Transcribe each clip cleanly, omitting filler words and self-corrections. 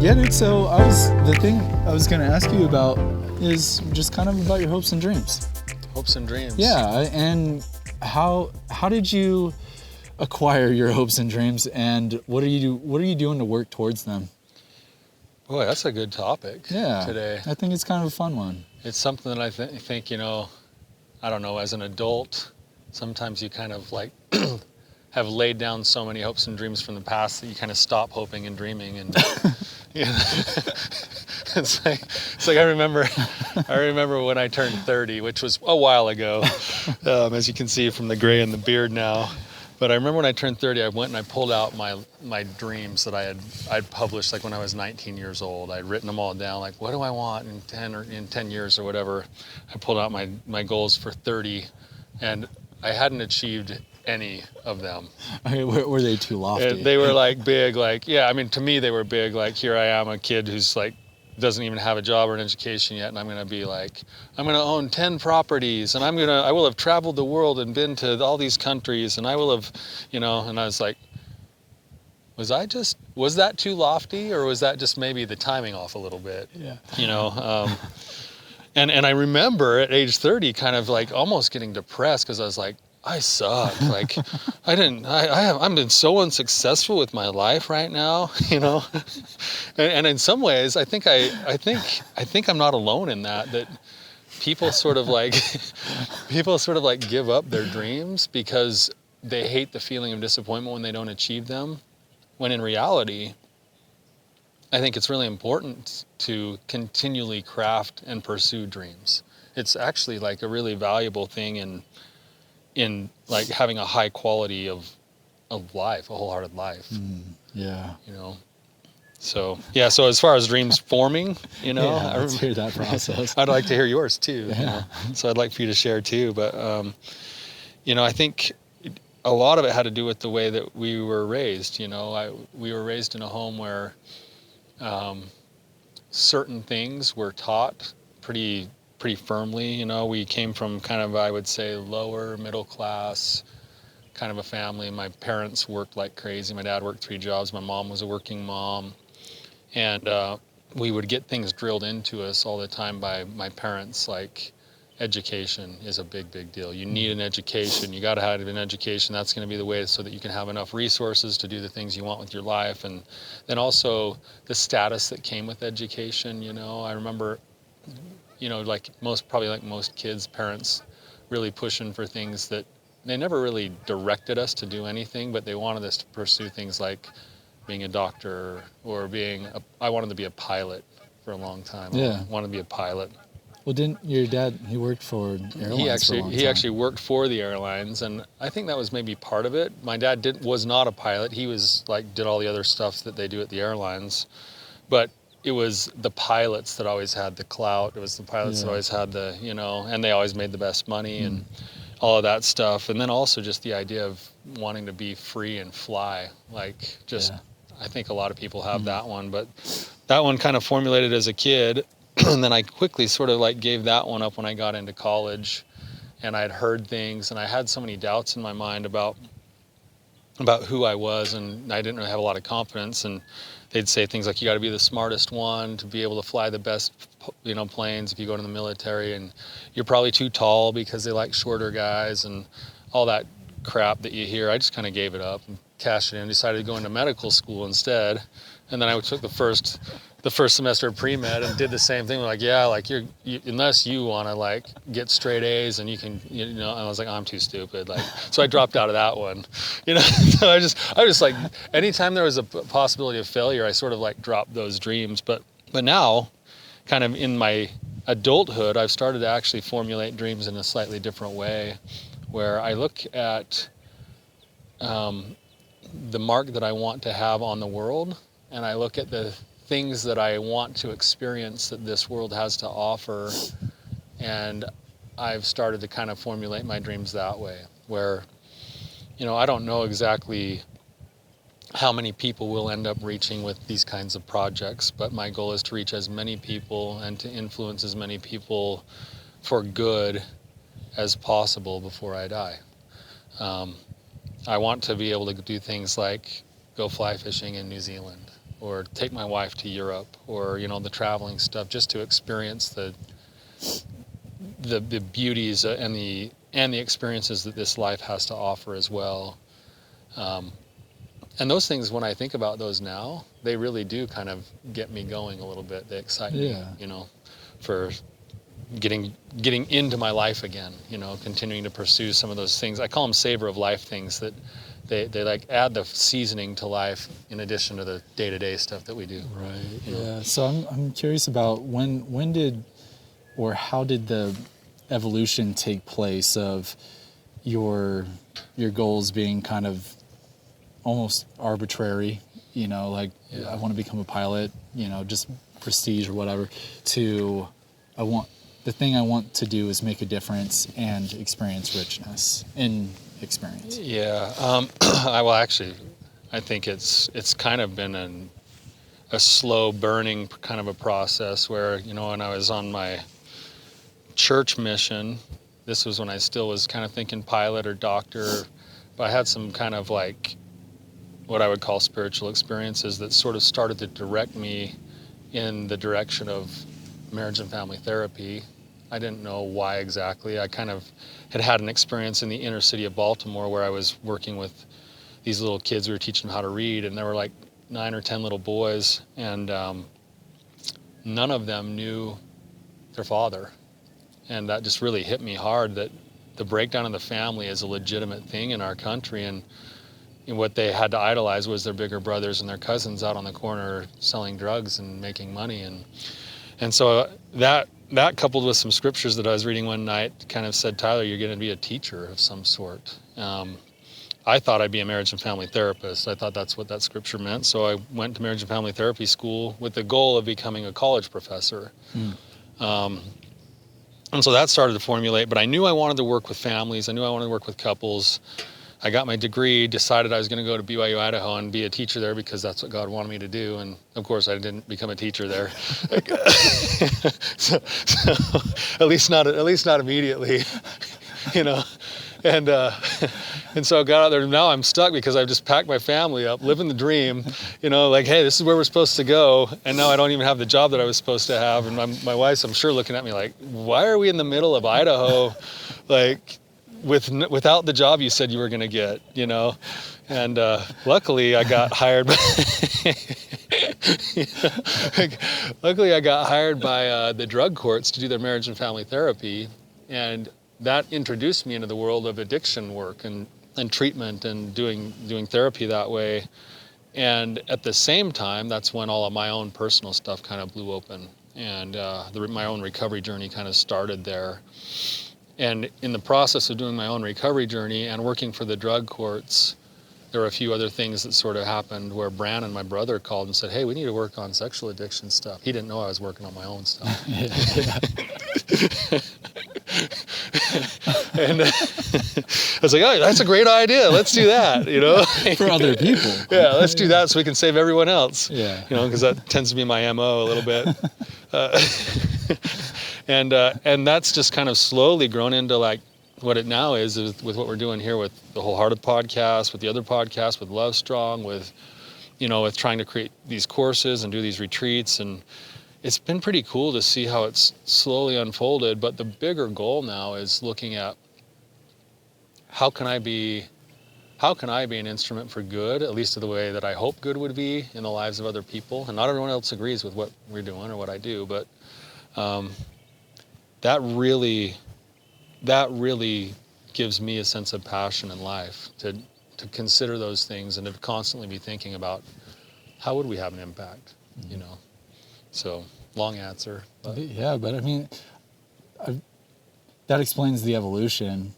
Yeah, dude, so the thing I was going to ask you about is just kind of about your hopes and dreams. Hopes and dreams. Yeah, and how did you acquire your hopes and dreams, and what are you doing to work towards them? Boy, that's a good topic today. I think it's kind of a fun one. It's something that I think, I don't know, as an adult, sometimes you kind of like have laid down so many hopes and dreams from the past that you kind of stop hoping and dreaming. And it's like I remember when I turned 30, which was a while ago, as you can see from the gray and the beard now. But I remember when I turned 30, I went and I pulled out my dreams that I'd published like when I was 19 years old. I'd written them all down, like what do I want in 10 years or whatever. I pulled out my goals for 30, and I hadn't achieved any of them. Okay, were they too lofty? They were like big, like, yeah, I mean, to me they were big, like here I am, a kid who's like doesn't even have a job or an education yet, and I'm gonna be like, I'm gonna own 10 properties, and I will have traveled the world and been to all these countries, and I will have, and I was like, was that too lofty, or was that just maybe the timing off a little bit? Yeah. And I remember at age 30 kind of like almost getting depressed because I was like, I suck. Like, I'm been so unsuccessful with my life right now, and in some ways, I think I'm not alone in that people sort of like give up their dreams because they hate the feeling of disappointment when they don't achieve them. When in reality, I think it's really important to continually craft and pursue dreams. It's actually like a really valuable thing in like having a high quality of life, a wholehearted life. Yeah. So as far as dreams forming, let's hear that process. I'd like to hear yours too. Yeah. So I'd like for you to share too. But, I think a lot of it had to do with the way that we were raised. We were raised in a home where certain things were taught pretty firmly. We came from kind of, I would say, lower middle class kind of a family. My parents worked like crazy. My dad worked 3 jobs. My mom was a working mom. And we would get things drilled into us all the time by my parents, like education is a big, big deal. You need an education. You got to have an education. That's going to be the way so that you can have enough resources to do the things you want with your life. And then also the status that came with education. I remember, like most kids, parents really pushing for things that they never really directed us to do anything, but they wanted us to pursue things like being a doctor or I wanted to be a pilot for a long time. Yeah. I wanted to be a pilot. Well, didn't your dad, he worked for airlines for a long time? He actually worked for the airlines, and I think that was maybe part of it. My dad was not a pilot. He was did all the other stuff that they do at the airlines, but it was the pilots that always had the clout. It was the pilots that always had the, and they always made the best money and all of that stuff. And then also just the idea of wanting to be free and fly, I think a lot of people have that one, but that one kind of formulated as a kid. And then I quickly sort of gave that one up when I got into college, and I'd heard things, and I had so many doubts in my mind about who I was, and I didn't really have a lot of confidence. And they'd say things like, you got to be the smartest one to be able to fly the best, planes if you go to the military, and you're probably too tall because they like shorter guys, and all that crap that you hear. I just kind of gave it up and cashed it in, decided to go into medical school instead. And then I took the first semester of pre-med and did the same thing. Unless you want to get straight A's and you can, and I was like, I'm too stupid. So I dropped out of that one, So I just anytime there was a possibility of failure, I sort of dropped those dreams. But now, kind of in my adulthood, I've started to actually formulate dreams in a slightly different way, where I look at the mark that I want to have on the world, and I look at the things that I want to experience that this world has to offer, and I've started to kind of formulate my dreams that way, where, I don't know exactly how many people will end up reaching with these kinds of projects, but my goal is to reach as many people and to influence as many people for good as possible before I die. I want to be able to do things like go fly fishing in New Zealand, or take my wife to Europe, or, you know, the traveling stuff, just to experience the beauties and the experiences that this life has to offer as well. And those things, when I think about those now, they really do kind of get me going a little bit. They excite me, you know, for getting into my life again, you know, continuing to pursue some of those things. I call them savor of life things that they like add the seasoning to life in addition to the day-to-day stuff that we do. Right. You know? Yeah. So I'm curious about when did or how did the evolution take place of your goals being kind of almost arbitrary, you know, like I want to become a pilot, you know, just prestige or whatever, to the thing I want to do is make a difference and experience richness in experience. Yeah. I think it's kind of been a slow burning kind of a process where, you know, when I was on my church mission, this was when I still was kind of thinking pilot or doctor, but I had some kind of like what I would call spiritual experiences that sort of started to direct me in the direction of marriage and family therapy. I didn't know why exactly. I kind of had an experience in the inner city of Baltimore where I was working with these little kids. We were teaching them how to read, and there were like 9 or 10 little boys, and none of them knew their father. And that just really hit me hard, that the breakdown of the family is a legitimate thing in our country, and what they had to idolize was their bigger brothers and their cousins out on the corner selling drugs and making money. And so that coupled with some scriptures that I was reading one night kind of said, Tyler, you're going to be a teacher of some sort. I thought I'd be a marriage and family therapist. I thought that's what that scripture meant. So I went to marriage and family therapy school with the goal of becoming a college professor. And so that started to formulate, but I knew I wanted to work with families. I knew I wanted to work with couples. I got my degree, decided I was going to go to BYU, Idaho and be a teacher there because that's what God wanted me to do. And of course I didn't become a teacher there. so at least not immediately, you know. And so I got out there. Now I'm stuck because I've just packed my family up, living the dream, you know, like, hey, this is where we're supposed to go. And now I don't even have the job that I was supposed to have. And my wife's, I'm sure, looking at me like, why are we in the middle of Idaho, like, without the job you said you were going to get, you know? And luckily I got hired by the drug courts to do their marriage and family therapy. And that introduced me into the world of addiction work and treatment and doing therapy that way. And at the same time, that's when all of my own personal stuff kind of blew open. And my own recovery journey kind of started there. And in the process of doing my own recovery journey and working for the drug courts, there were a few other things that sort of happened where Brandon, my brother, called and said, hey, we need to work on sexual addiction stuff. He didn't know I was working on my own stuff. And I was like, oh, that's a great idea. Let's do that, you know. For other people. Yeah, let's do that so we can save everyone else. Yeah. You know, because that tends to be my MO a little bit. And that's just kind of slowly grown into like what it now is with what we're doing here with the Wholehearted podcast, with the other podcasts, with Love Strong, with trying to create these courses and do these retreats. And it's been pretty cool to see how it's slowly unfolded. But the bigger goal now is looking at how can I be an instrument for good, at least to the way that I hope good would be in the lives of other people. And not everyone else agrees with what we're doing or what I do, but that really gives me a sense of passion in life to consider those things and to constantly be thinking about how would we have an impact, you know. So long answer. But. Yeah, but I mean, that explains the evolution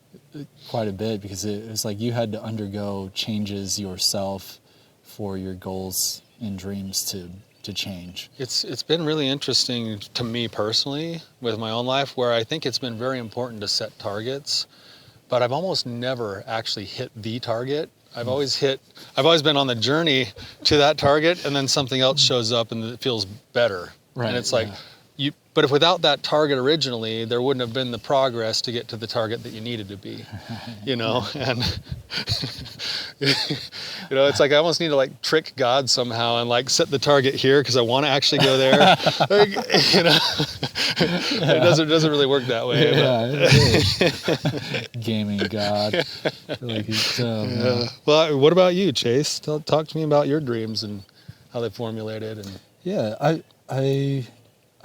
quite a bit, because it was like you had to undergo changes yourself for your goals and dreams to change. It's been really interesting to me personally with my own life, where I think it's been very important to set targets, but I've almost never actually hit the target. I've always been on the journey to that target, and then something else shows up and it feels better. Right. And it's like, but if without that target originally, there wouldn't have been the progress to get to the target that you needed to be, you know. And you know, it's like I almost need to like trick God somehow and like set the target here because I want to actually go there. Like, you know, it doesn't really work that way. Gaming God. Like Well, what about you, Chase? Talk to me about your dreams and how they formulated. And yeah, I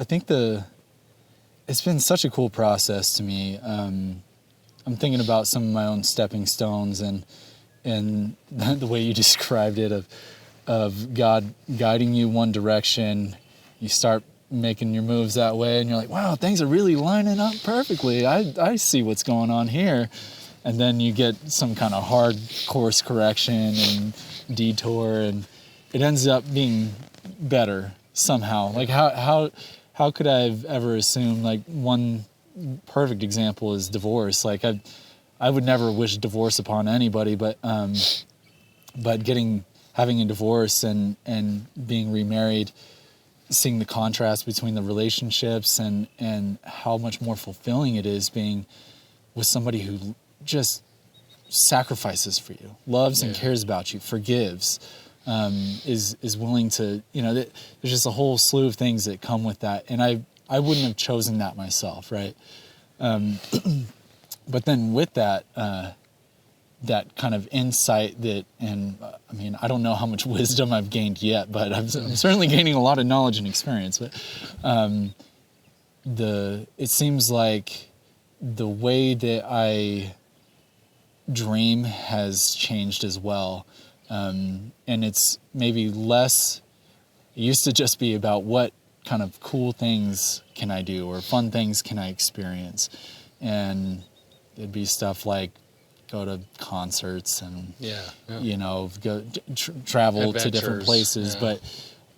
think it's been such a cool process to me. I'm thinking about some of my own stepping stones and the way you described it of God guiding you one direction. You start making your moves that way, and you're like, wow, things are really lining up perfectly. I see what's going on here. And then you get some kind of hard course correction and detour, and it ends up being better somehow. Like how could I have ever assumed, like, one perfect example is divorce. Like I would never wish divorce upon anybody, but having a divorce and being remarried, seeing the contrast between the relationships and how much more fulfilling it is being with somebody who just sacrifices for you, loves and cares about you, forgives, is willing to, you know, there's just a whole slew of things that come with that. And I wouldn't have chosen that myself, right? But then with that, that kind of insight I mean, I don't know how much wisdom I've gained yet, but I'm certainly gaining a lot of knowledge and experience. But it seems like the way that I dream has changed as well. And it's maybe less, it used to just be about what kind of cool things can I do or fun things can I experience. And it'd be stuff like go to concerts and, you know, go travel to different places, but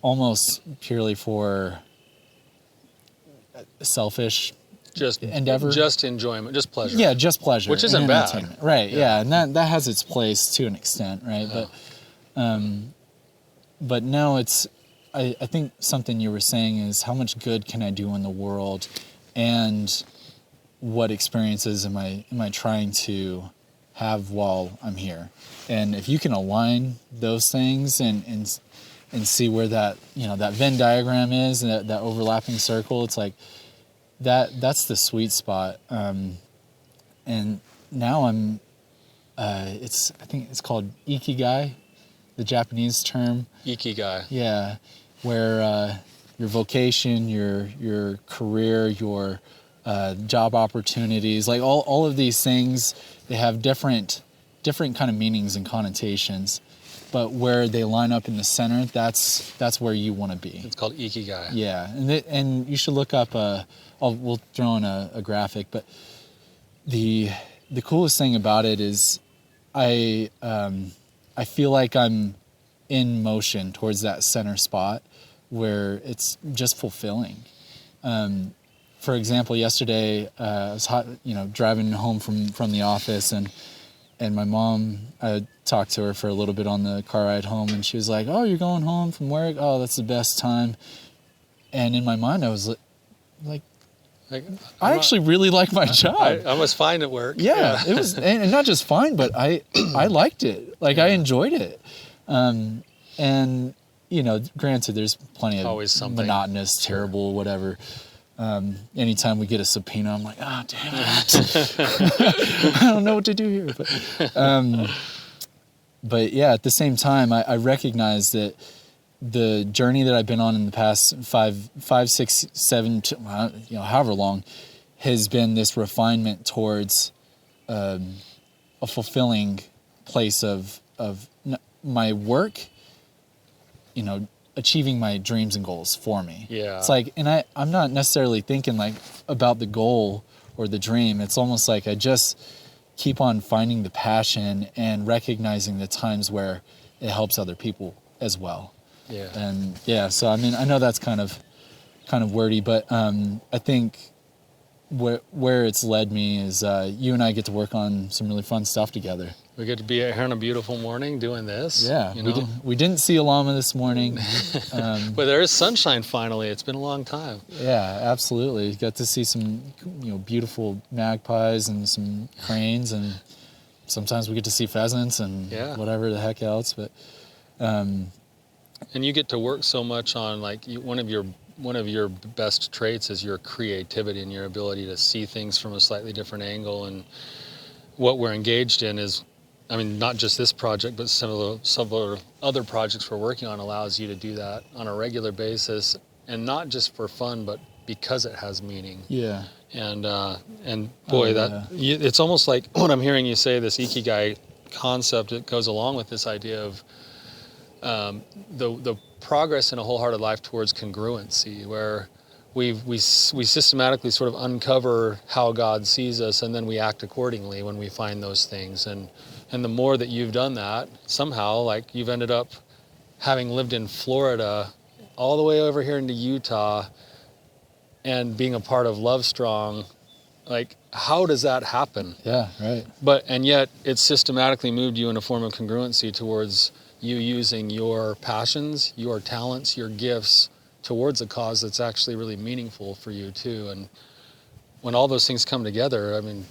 almost purely for selfish endeavor. Just enjoyment, just pleasure. Yeah, just pleasure. Which isn't bad. Right, yeah. And that has its place to an extent, right? But no, it's, I think something you were saying is how much good can I do in the world, and what experiences am I trying to have while I'm here? And if you can align those things and see where that, you know, that Venn diagram is, and that overlapping circle, it's like that's the sweet spot. And now I'm I think it's called ikigai, the Japanese term. Ikigai. Yeah, where your vocation, your career, your job opportunities, like all of these things, they have different kind of meanings and connotations, but where they line up in the center, that's where you want to be. It's called ikigai. Yeah, and you should look up. We'll throw in a graphic, but the coolest thing about it is I feel like I'm in motion towards that center spot where it's just fulfilling. For example, yesterday I was driving home from the office, and my mom, I talked to her for a little bit on the car ride home, and she was like, "Oh, you're going home from work? Oh, that's the best time." And in my mind, I was like, I actually really like my job. I was fine at work. Yeah. It was, and not just fine, but I liked it. Like, I enjoyed it. And, you know, granted, there's plenty of always something monotonous, terrible, whatever. Anytime we get a subpoena, I'm like, oh, damn it. I don't know what to do here. But yeah, at the same time, I recognize that the journey that I've been on in the past 5, 6, 7, however long, has been this refinement towards a fulfilling place of my work, you know, achieving my dreams and goals for me. Yeah. It's like, and I'm not necessarily thinking like about the goal or the dream. It's almost like I just keep on finding the passion and recognizing the times where it helps other people as well. Yeah. And yeah, so I mean, I know that's kind of wordy, but I think where it's led me is you and I get to work on some really fun stuff together. We get to be here on a beautiful morning doing this. Yeah, you know? we didn't see a llama this morning. But there is sunshine finally. It's been a long time. Yeah, absolutely. Got to see some beautiful magpies and some cranes, and sometimes we get to see pheasants and whatever the heck else. But and you get to work so much on one of your best traits is your creativity and your ability to see things from a slightly different angle. And what we're engaged in is, I mean, not just this project, but several other projects we're working on allows you to do that on a regular basis, and not just for fun, but because it has meaning. Yeah. And boy, it's almost like what I'm hearing you say, this ikigai concept, it goes along with this idea of the progress in a wholehearted life towards congruency, where we systematically sort of uncover how God sees us, and then we act accordingly when we find those things. And the more that you've done that, somehow, like you've ended up having lived in Florida all the way over here into Utah and being a part of Love Strong, like how does that happen? Yeah, right. And yet it's systematically moved you in a form of congruency towards you using your passions, your talents, your gifts towards a cause that's actually really meaningful for you too. And when all those things come together, I mean,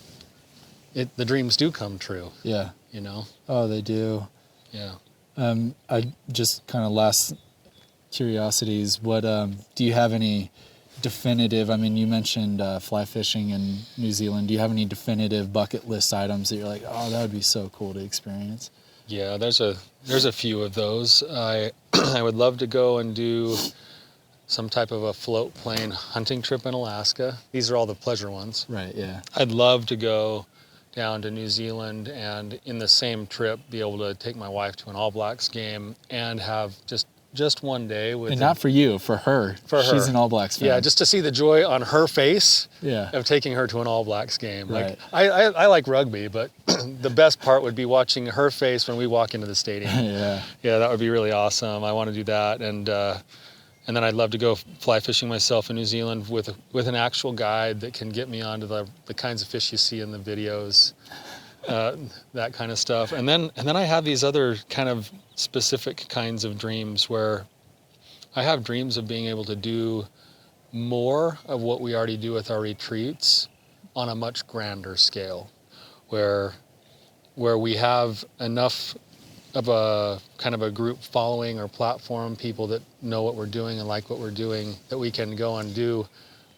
the dreams do come true. Yeah. Oh, they do. Yeah. I just kind of last curiosities. What do you have any definitive? I mean, you mentioned fly fishing in New Zealand. Do you have any definitive bucket list items that you're like, oh, that would be so cool to experience? Yeah, there's a few of those. I would love to go and do some type of a float plane hunting trip in Alaska. These are all the pleasure ones. Right. Yeah. I'd love to go down to New Zealand and in the same trip be able to take my wife to an All Blacks game and have just one day with. And not for you, for her. For her. She's an All Blacks fan. Yeah, just to see the joy on her face of taking her to an All Blacks game. Right. Like I like rugby, but the best part would be watching her face when we walk into the stadium. Yeah, that would be really awesome. I want to do that, and then I'd love to go fly fishing myself in New Zealand with an actual guide that can get me onto the kinds of fish you see in the videos, that kind of stuff. And then I have these other kind of specific kinds of dreams where I have dreams of being able to do more of what we already do with our retreats on a much grander scale, where we have enough of a kind of a group following or platform, people that know what we're doing and like what we're doing, that we can go and do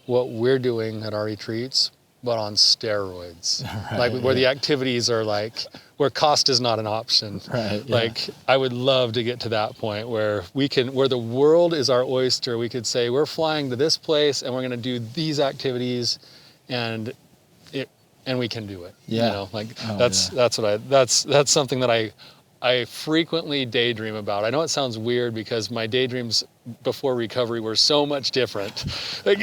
what we're doing at our retreats, but on steroids. Right, where the activities are like, where cost is not an option. Right, like, I would love to get to that point where where the world is our oyster. We could say, we're flying to this place and we're gonna do these activities, and we can do it. Yeah. That's something that I frequently daydream about. I know it sounds weird because my daydreams before recovery were so much different. Like,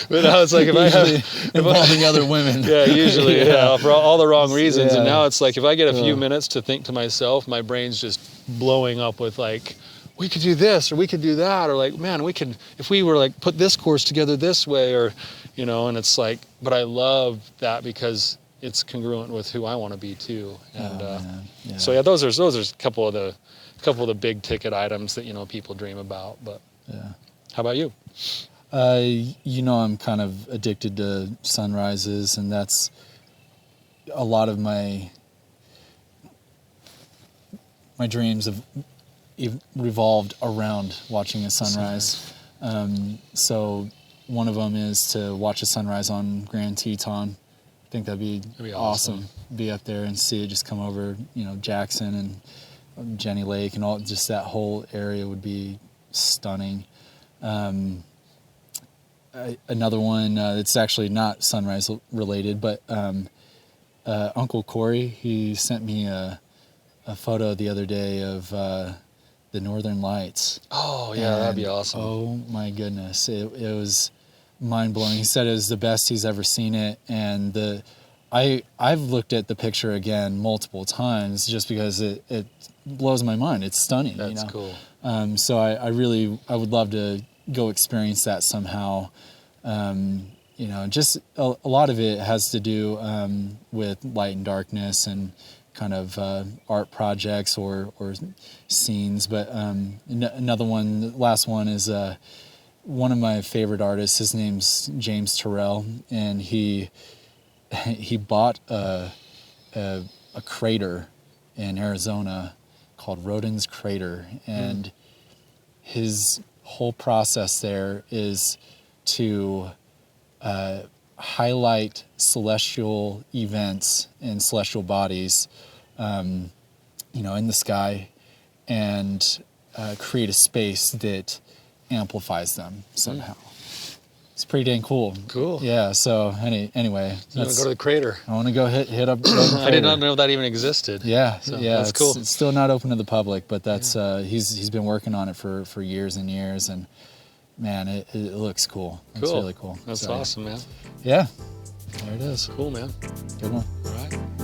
but I was like, involving other women. Yeah, usually, for all the wrong reasons. Yeah. And now it's like, if I get a few minutes to think to myself, my brain's just blowing up with like, we could do this, or we could do that, or like, man, if we were like, put this course together this way, or, and it's like, but I love that because it's congruent with who I want to be too. And so those are a couple of the big ticket items that people dream about. But how about you? I'm kind of addicted to sunrises, and that's a lot of my dreams have revolved around watching a sunrise. So one of them is to watch a sunrise on Grand Teton. I think that'd be awesome. Be up there and see it just come over, Jackson and Jenny Lake and all, just that whole area would be stunning. Another one, it's actually not sunrise related, but Uncle Corey, he sent me a photo the other day of the Northern Lights. Oh yeah, that'd be awesome. Oh my goodness, it was mind-blowing. He said it was the best he's ever seen it, and I've looked at the picture again multiple times just because it blows my mind. It's stunning. That's cool. So I would love to go experience that somehow. Just a lot of it has to do with light and darkness and kind of art projects or scenes. But another one, the last one is one of my favorite artists. His name's James Terrell, and he bought a crater in Arizona called Rodin's Crater, and his whole process there is to highlight celestial events and celestial bodies, in the sky, and create a space that amplifies them somehow. It's pretty dang cool. Cool. Yeah. So anyway, You want to go to the crater? I want to go hit up. The I did not know that even existed. Yeah, So, yeah. that's cool. It's still not open to the public, but that's he's been working on it for years and years, and man, it looks cool. It's really cool. That's So, awesome, man. Yeah. There it is. Cool, man. Good one. All right.